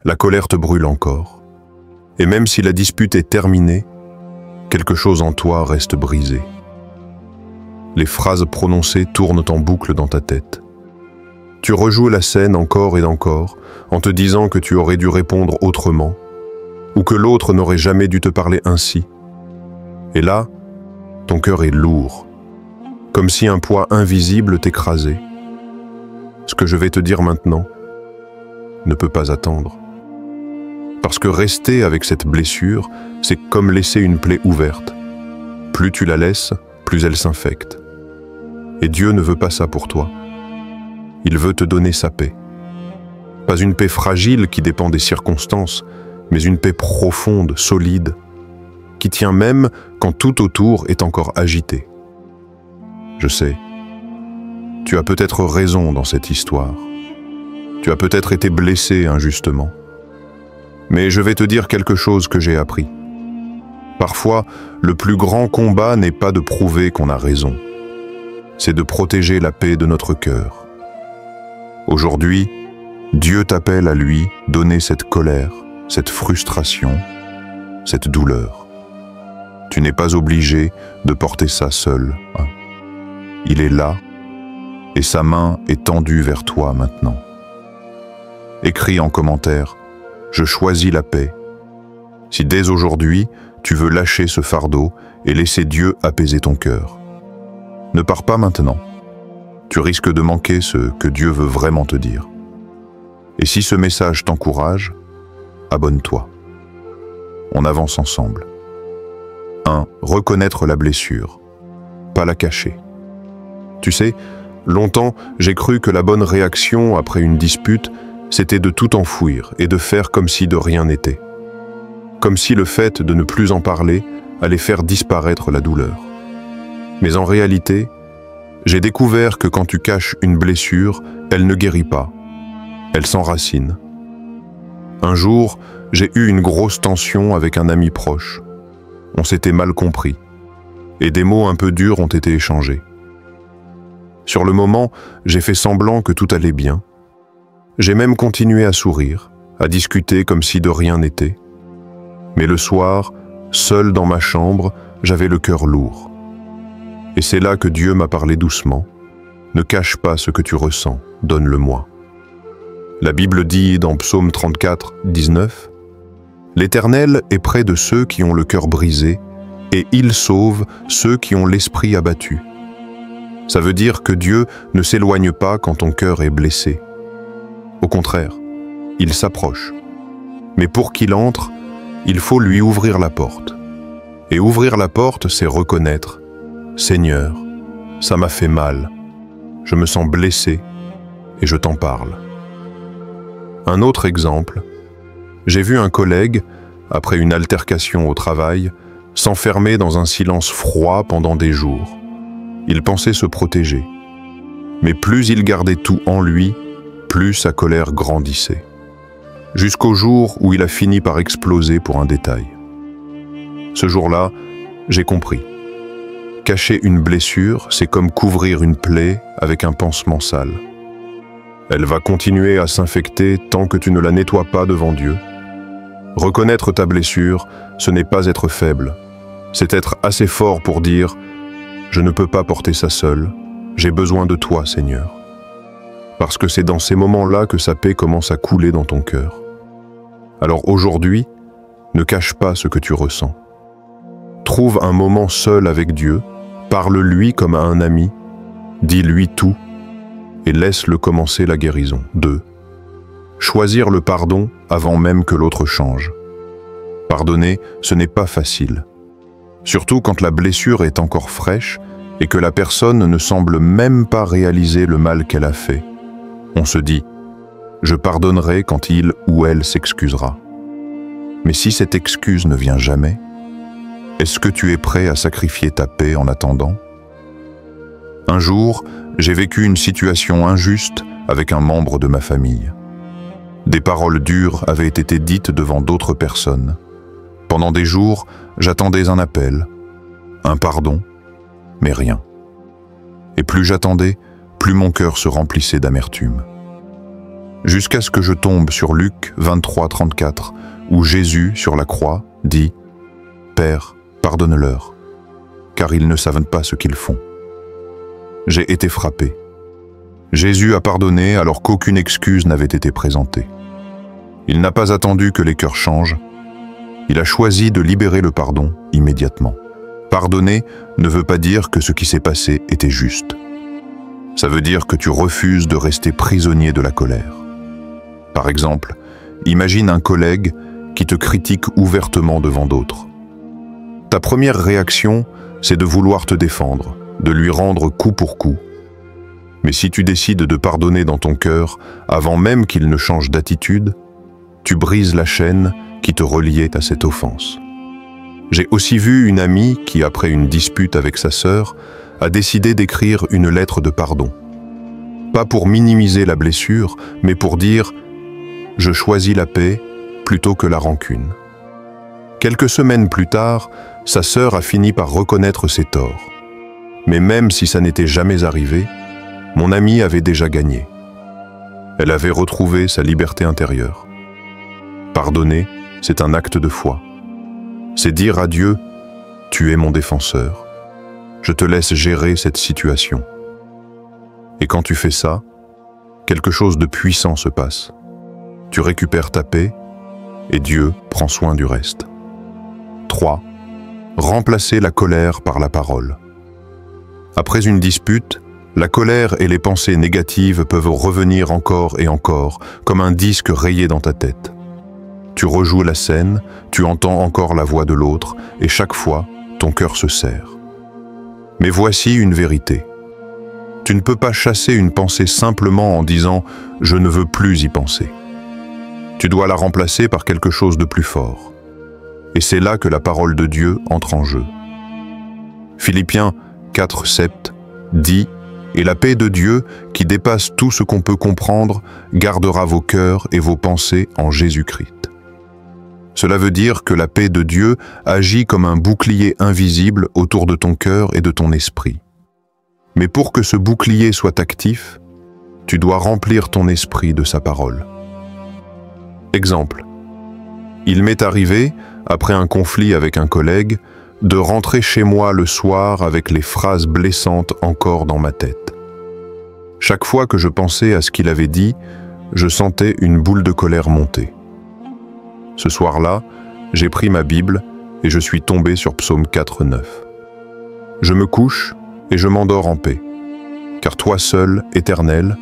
La colère te brûle encore. Et même si la dispute est terminée, quelque chose en toi reste brisé. Les phrases prononcées tournent en boucle dans ta tête. Tu rejoues la scène encore et encore, en te disant que tu aurais dû répondre autrement, ou que l'autre n'aurait jamais dû te parler ainsi. Et là, ton cœur est lourd, comme si un poids invisible t'écrasait. Ce que je vais te dire maintenant ne peut pas attendre. Parce que rester avec cette blessure, c'est comme laisser une plaie ouverte. Plus tu la laisses, plus elle s'infecte. Et Dieu ne veut pas ça pour toi. Il veut te donner sa paix. Pas une paix fragile qui dépend des circonstances, mais une paix profonde, solide, qui tient même quand tout autour est encore agité. Je sais, tu as peut-être raison dans cette histoire. Tu as peut-être été blessé injustement. Mais je vais te dire quelque chose que j'ai appris. Parfois, le plus grand combat n'est pas de prouver qu'on a raison. C'est de protéger la paix de notre cœur. Aujourd'hui, Dieu t'appelle à lui donner cette colère, cette frustration, cette douleur. Tu n'es pas obligé de porter ça seul. Il est là et sa main est tendue vers toi maintenant. Écris en commentaire « Je choisis la paix ». Si dès aujourd'hui, tu veux lâcher ce fardeau et laisser Dieu apaiser ton cœur. Ne pars pas maintenant. Tu risques de manquer ce que Dieu veut vraiment te dire. Et si ce message t'encourage, abonne-toi. On avance ensemble. 1. Reconnaître la blessure, pas la cacher. Tu sais, longtemps, j'ai cru que la bonne réaction après une dispute, c'était de tout enfouir et de faire comme si de rien n'était. Comme si le fait de ne plus en parler allait faire disparaître la douleur. Mais en réalité, j'ai découvert que quand tu caches une blessure, elle ne guérit pas. Elle s'enracine. Un jour, j'ai eu une grosse tension avec un ami proche. On s'était mal compris, et des mots un peu durs ont été échangés. Sur le moment, j'ai fait semblant que tout allait bien. J'ai même continué à sourire, à discuter comme si de rien n'était. Mais le soir, seul dans ma chambre, j'avais le cœur lourd. Et c'est là que Dieu m'a parlé doucement. Ne cache pas ce que tu ressens, donne-le-moi. La Bible dit dans Psaume 34, 19, « L'Éternel est près de ceux qui ont le cœur brisé, et il sauve ceux qui ont l'esprit abattu. » Ça veut dire que Dieu ne s'éloigne pas quand ton cœur est blessé. Au contraire, il s'approche. Mais pour qu'il entre, il faut lui ouvrir la porte. Et ouvrir la porte, c'est reconnaître « Seigneur, ça m'a fait mal, je me sens blessé et je t'en parle. » Un autre exemple, j'ai vu un collègue, après une altercation au travail, s'enfermer dans un silence froid pendant des jours. Il pensait se protéger. Mais plus il gardait tout en lui, plus sa colère grandissait. Jusqu'au jour où il a fini par exploser pour un détail. Ce jour-là, j'ai compris. Cacher une blessure, c'est comme couvrir une plaie avec un pansement sale. Elle va continuer à s'infecter tant que tu ne la nettoies pas devant Dieu. Reconnaître ta blessure, ce n'est pas être faible. C'est être assez fort pour dire « Je ne peux pas porter ça seul, j'ai besoin de toi, Seigneur. » Parce que c'est dans ces moments-là que sa paix commence à couler dans ton cœur. Alors aujourd'hui, ne cache pas ce que tu ressens. Trouve un moment seul avec Dieu, parle-lui comme à un ami, dis-lui tout et laisse-le commencer la guérison. 2. Choisir le pardon avant même que l'autre change. Pardonner, ce n'est pas facile. Surtout quand la blessure est encore fraîche et que la personne ne semble même pas réaliser le mal qu'elle a fait. On se dit « Je pardonnerai quand il ou elle s'excusera ». Mais si cette excuse ne vient jamais, est-ce que tu es prêt à sacrifier ta paix en attendant? Un jour, j'ai vécu une situation injuste avec un membre de ma famille. Des paroles dures avaient été dites devant d'autres personnes. Pendant des jours, j'attendais un appel, un pardon, mais rien. Et plus j'attendais, plus mon cœur se remplissait d'amertume. jusqu'à ce que je tombe sur Luc 23:34, où Jésus, sur la croix, dit « Père, pardonne-leur, car ils ne savent pas ce qu'ils font. » J'ai été frappé. Jésus a pardonné alors qu'aucune excuse n'avait été présentée. Il n'a pas attendu que les cœurs changent. Il a choisi de libérer le pardon immédiatement. Pardonner ne veut pas dire que ce qui s'est passé était juste. Ça veut dire que tu refuses de rester prisonnier de la colère. Par exemple, imagine un collègue qui te critique ouvertement devant d'autres. Ta première réaction, c'est de vouloir te défendre, de lui rendre coup pour coup. Mais si tu décides de pardonner dans ton cœur, avant même qu'il ne change d'attitude, tu brises la chaîne qui te reliait à cette offense. J'ai aussi vu une amie qui, après une dispute avec sa sœur, a décidé d'écrire une lettre de pardon. Pas pour minimiser la blessure, mais pour dire « Je choisis la paix plutôt que la rancune ». Quelques semaines plus tard, sa sœur a fini par reconnaître ses torts. Mais même si ça n'était jamais arrivé, mon amie avait déjà gagné. Elle avait retrouvé sa liberté intérieure. Pardonner, c'est un acte de foi. C'est dire à Dieu « Tu es mon défenseur. Je te laisse gérer cette situation. » Et quand tu fais ça, quelque chose de puissant se passe. Tu récupères ta paix et Dieu prend soin du reste. 3. Remplacer la colère par la parole. Après une dispute, la colère et les pensées négatives peuvent revenir encore et encore, comme un disque rayé dans ta tête. Tu rejoues la scène, tu entends encore la voix de l'autre, et chaque fois, ton cœur se serre. Mais voici une vérité. Tu ne peux pas chasser une pensée simplement en disant « je ne veux plus y penser ». Tu dois la remplacer par quelque chose de plus fort. Et c'est là que la parole de Dieu entre en jeu. Philippiens 4:7 dit « Et la paix de Dieu, qui dépasse tout ce qu'on peut comprendre, gardera vos cœurs et vos pensées en Jésus-Christ. » Cela veut dire que la paix de Dieu agit comme un bouclier invisible autour de ton cœur et de ton esprit. Mais pour que ce bouclier soit actif, tu dois remplir ton esprit de sa parole. Exemple. Il m'est arrivé, après un conflit avec un collègue, de rentrer chez moi le soir avec les phrases blessantes encore dans ma tête. Chaque fois que je pensais à ce qu'il avait dit, je sentais une boule de colère monter. Ce soir-là, j'ai pris ma Bible et je suis tombé sur Psaume 4:9. Je me couche et je m'endors en paix, car toi seul, Éternel,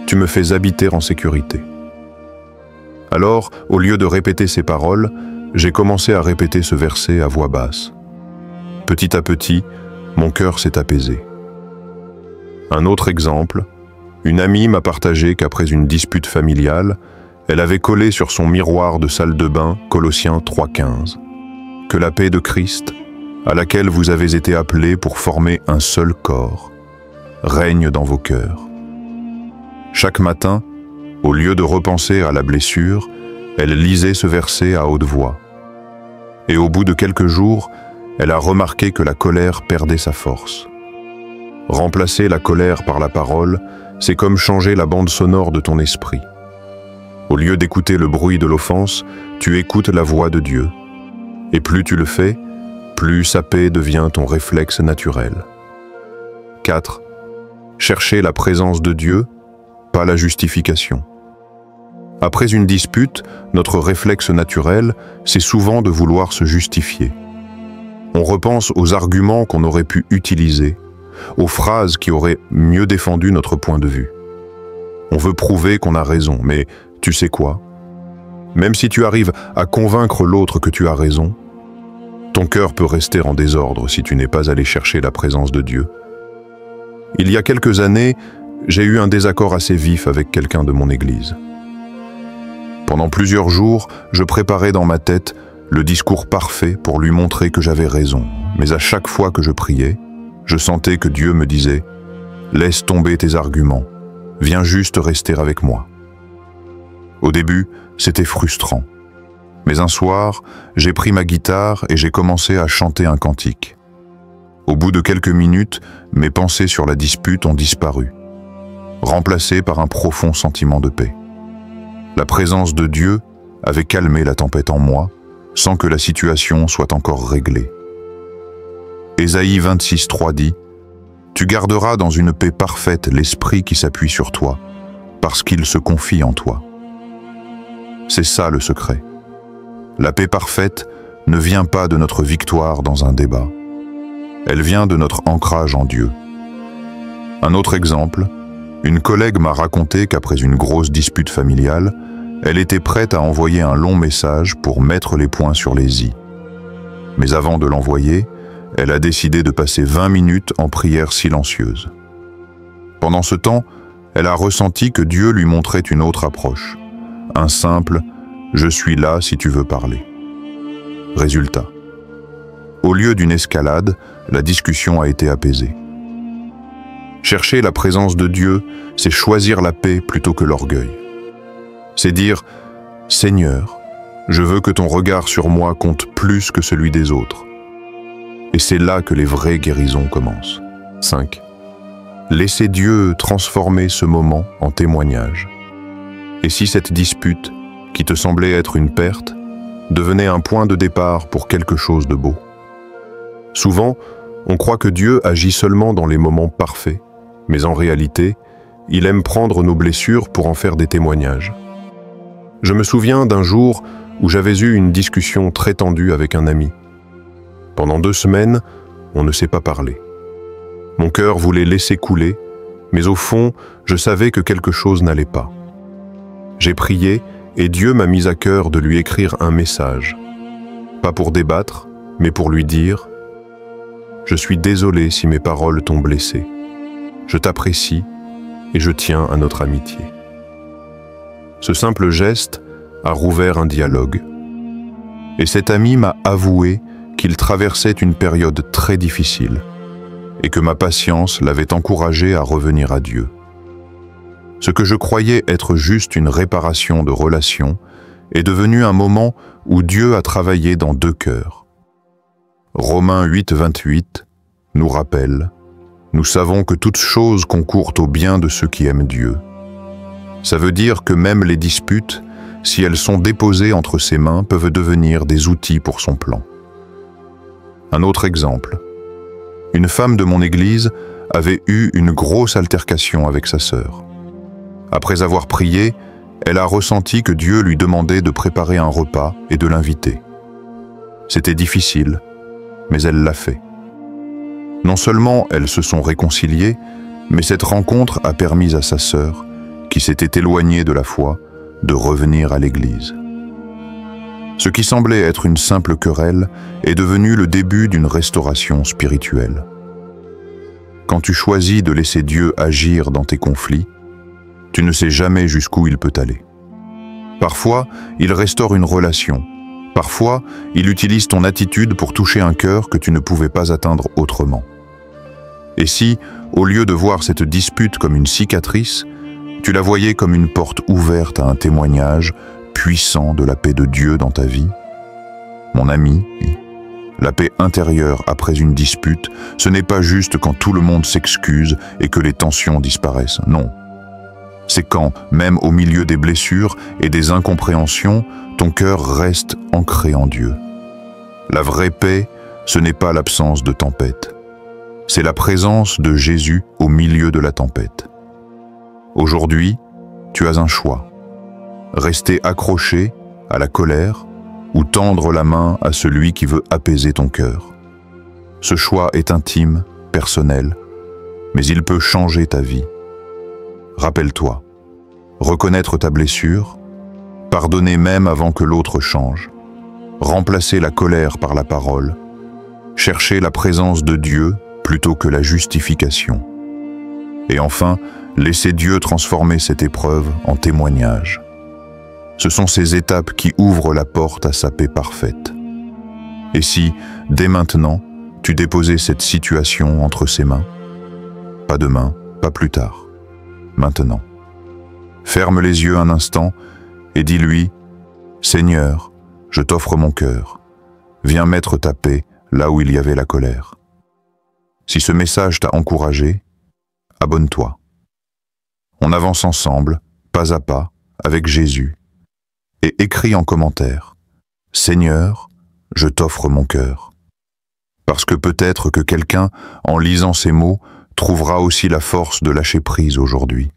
tu me fais habiter en sécurité. Alors, au lieu de répéter ces paroles, j'ai commencé à répéter ce verset à voix basse. Petit à petit, mon cœur s'est apaisé. Un autre exemple, une amie m'a partagé qu'après une dispute familiale, elle avait collé sur son miroir de salle de bain Colossiens 3:15. Que la paix de Christ, à laquelle vous avez été appelés pour former un seul corps, règne dans vos cœurs. Chaque matin, au lieu de repenser à la blessure, elle lisait ce verset à haute voix. Et au bout de quelques jours, elle a remarqué que la colère perdait sa force. Remplacer la colère par la parole, c'est comme changer la bande sonore de ton esprit. Au lieu d'écouter le bruit de l'offense, tu écoutes la voix de Dieu. Et plus tu le fais, plus sa paix devient ton réflexe naturel. 4. Chercher la présence de Dieu, pas la justification. Après une dispute, notre réflexe naturel, c'est souvent de vouloir se justifier. On repense aux arguments qu'on aurait pu utiliser, aux phrases qui auraient mieux défendu notre point de vue. On veut prouver qu'on a raison, mais tu sais quoi? Même si tu arrives à convaincre l'autre que tu as raison, ton cœur peut rester en désordre si tu n'es pas allé chercher la présence de Dieu. Il y a quelques années, j'ai eu un désaccord assez vif avec quelqu'un de mon église. Pendant plusieurs jours, je préparais dans ma tête le discours parfait pour lui montrer que j'avais raison. Mais à chaque fois que je priais, je sentais que Dieu me disait « Laisse tomber tes arguments, viens juste rester avec moi ». Au début, c'était frustrant. Mais un soir, j'ai pris ma guitare et j'ai commencé à chanter un cantique. Au bout de quelques minutes, mes pensées sur la dispute ont disparu, remplacées par un profond sentiment de paix. La présence de Dieu avait calmé la tempête en moi, sans que la situation soit encore réglée. Ésaïe 26:3 dit « Tu garderas dans une paix parfaite l'esprit qui s'appuie sur toi, parce qu'il se confie en toi. » C'est ça le secret. La paix parfaite ne vient pas de notre victoire dans un débat. Elle vient de notre ancrage en Dieu. Un autre exemple, une collègue m'a raconté qu'après une grosse dispute familiale, elle était prête à envoyer un long message pour mettre les points sur les i. Mais avant de l'envoyer, elle a décidé de passer 20 minutes en prière silencieuse. Pendant ce temps, elle a ressenti que Dieu lui montrait une autre approche. Un simple « Je suis là si tu veux parler ». Résultat. Au lieu d'une escalade, la discussion a été apaisée. Chercher la présence de Dieu, c'est choisir la paix plutôt que l'orgueil. C'est dire « Seigneur, je veux que ton regard sur moi compte plus que celui des autres. » Et c'est là que les vraies guérisons commencent. 5. Laissez Dieu transformer ce moment en témoignage. Et si cette dispute, qui te semblait être une perte, devenait un point de départ pour quelque chose de beau? Souvent, on croit que Dieu agit seulement dans les moments parfaits, mais en réalité, il aime prendre nos blessures pour en faire des témoignages. Je me souviens d'un jour où j'avais eu une discussion très tendue avec un ami. Pendant 2 semaines, on ne s'est pas parlé. Mon cœur voulait laisser couler, mais au fond, je savais que quelque chose n'allait pas. J'ai prié et Dieu m'a mis à cœur de lui écrire un message. Pas pour débattre, mais pour lui dire « Je suis désolé si mes paroles t'ont blessé. Je t'apprécie et je tiens à notre amitié. » Ce simple geste a rouvert un dialogue. Et cet ami m'a avoué qu'il traversait une période très difficile et que ma patience l'avait encouragé à revenir à Dieu. Ce que je croyais être juste une réparation de relation est devenu un moment où Dieu a travaillé dans 2 cœurs. Romains 8:28 nous rappelle « Nous savons que toutes choses concourent au bien de ceux qui aiment Dieu. » Ça veut dire que même les disputes, si elles sont déposées entre ses mains, peuvent devenir des outils pour son plan. Un autre exemple. Une femme de mon église avait eu une grosse altercation avec sa sœur. Après avoir prié, elle a ressenti que Dieu lui demandait de préparer un repas et de l'inviter. C'était difficile, mais elle l'a fait. Non seulement elles se sont réconciliées, mais cette rencontre a permis à sa sœur, qui s'était éloignée de la foi, de revenir à l'église. Ce qui semblait être une simple querelle est devenu le début d'une restauration spirituelle. Quand tu choisis de laisser Dieu agir dans tes conflits, tu ne sais jamais jusqu'où il peut aller. Parfois, il restaure une relation. Parfois, il utilise ton attitude pour toucher un cœur que tu ne pouvais pas atteindre autrement. Et si, au lieu de voir cette dispute comme une cicatrice, tu la voyais comme une porte ouverte à un témoignage puissant de la paix de Dieu dans ta vie? Mon ami, la paix intérieure après une dispute, ce n'est pas juste quand tout le monde s'excuse et que les tensions disparaissent, non. C'est quand, même au milieu des blessures et des incompréhensions, ton cœur reste ancré en Dieu. La vraie paix, ce n'est pas l'absence de tempête. C'est la présence de Jésus au milieu de la tempête. Aujourd'hui, tu as un choix. Rester accroché à la colère ou tendre la main à celui qui veut apaiser ton cœur. Ce choix est intime, personnel, mais il peut changer ta vie. Rappelle-toi, reconnaître ta blessure, pardonner même avant que l'autre change, remplacer la colère par la parole, chercher la présence de Dieu plutôt que la justification. Et enfin, laisser Dieu transformer cette épreuve en témoignage. Ce sont ces étapes qui ouvrent la porte à sa paix parfaite. Et si, dès maintenant, tu déposais cette situation entre ses mains? Pas demain, pas plus tard. Maintenant. Ferme les yeux un instant et dis-lui « Seigneur, je t'offre mon cœur. Viens mettre ta paix là où il y avait la colère. » Si ce message t'a encouragé, abonne-toi. On avance ensemble, pas à pas, avec Jésus, et écris en commentaire « Seigneur, je t'offre mon cœur ». Parce que peut-être que quelqu'un, en lisant ces mots, trouvera aussi la force de lâcher prise aujourd'hui.